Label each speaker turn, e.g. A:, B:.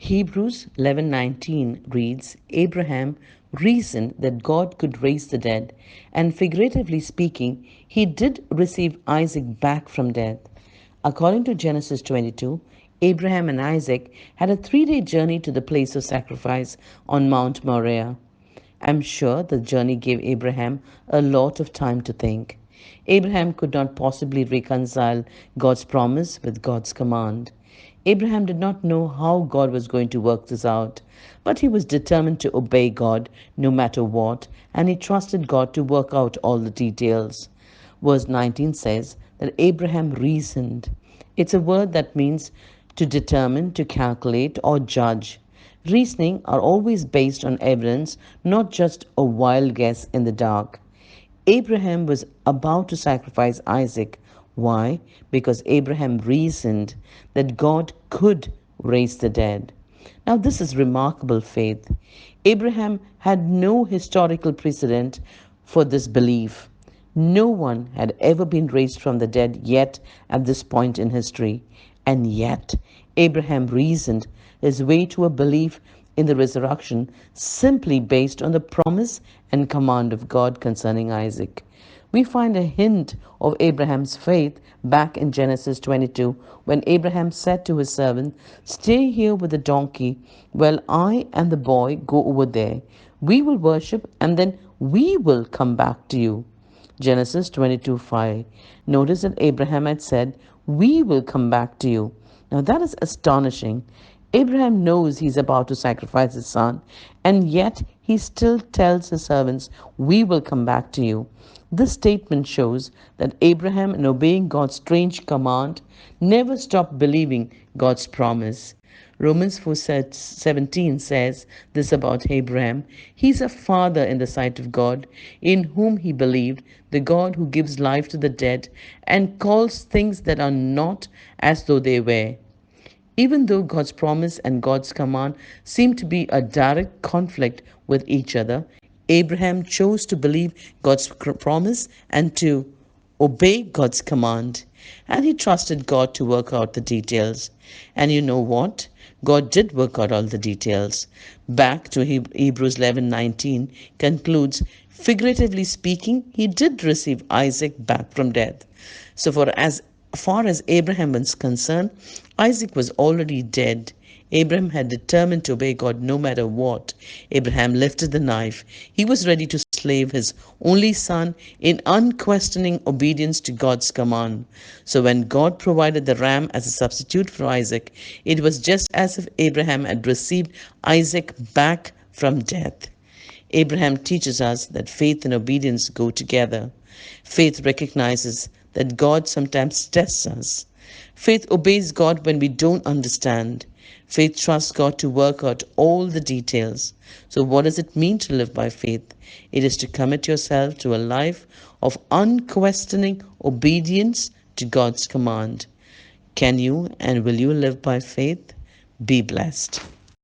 A: Hebrews 11:19 reads, Abraham reasoned that God could raise the dead, and figuratively speaking, he did receive Isaac back from death. According to Genesis 22, Abraham and Isaac had a 3-day journey to the place of sacrifice on Mount Moriah. I'm sure the journey gave Abraham a lot of time to think. Abraham could not possibly reconcile God's promise with God's command. Abraham did not know how God was going to work this out, but he was determined to obey God no matter what, and he trusted God to work out all the details. Verse 19 says that Abraham reasoned. It's a word that means to determine, to calculate, or judge. Reasoning are always based on evidence, not just a wild guess in the dark. Abraham was about to sacrifice Isaac. Why? Because Abraham reasoned that God could raise the dead. Now, this is remarkable faith. Abraham had no historical precedent for this belief. No one had ever been raised from the dead yet at this point in history. And yet, Abraham reasoned his way to a belief in the resurrection simply based on the promise and command of God concerning Isaac. We find a hint of Abraham's faith back in Genesis 22 when Abraham said to his servant, Stay here with the donkey while I and the boy go over there. We will worship and then we will come back to you. Genesis 22:5. Notice that Abraham had said, We will come back to you. Now that is astonishing. Abraham knows he's about to sacrifice his son, and yet he still tells his servants, We will come back to you. This statement shows that Abraham, in obeying God's strange command, never stopped believing God's promise. Romans 4:17 says this about Abraham. He's a father in the sight of God, in whom he believed, the God who gives life to the dead and calls things that are not as though they were. Even though God's promise and God's command seem to be a direct conflict with each other, Abraham chose to believe God's promise and to obey God's command. And he trusted God to work out the details. And you know what? God did work out all the details. Back to Hebrews 11:19 concludes, figuratively speaking, he did receive Isaac back from death. So for as far as Abraham was concerned, Isaac was already dead. Abraham had determined to obey God no matter what. Abraham lifted the knife. He was ready to slay his only son in unquestioning obedience to God's command. So when God provided the ram as a substitute for Isaac, it was just as if Abraham had received Isaac back from death. Abraham teaches us that faith and obedience go together. Faith recognizes that God sometimes tests us. Faith obeys God when we don't understand. Faith trusts God to work out all the details. So what does it mean to live by faith? It is to commit yourself to a life of unquestioning obedience to God's command. Can you and will you live by faith? Be blessed.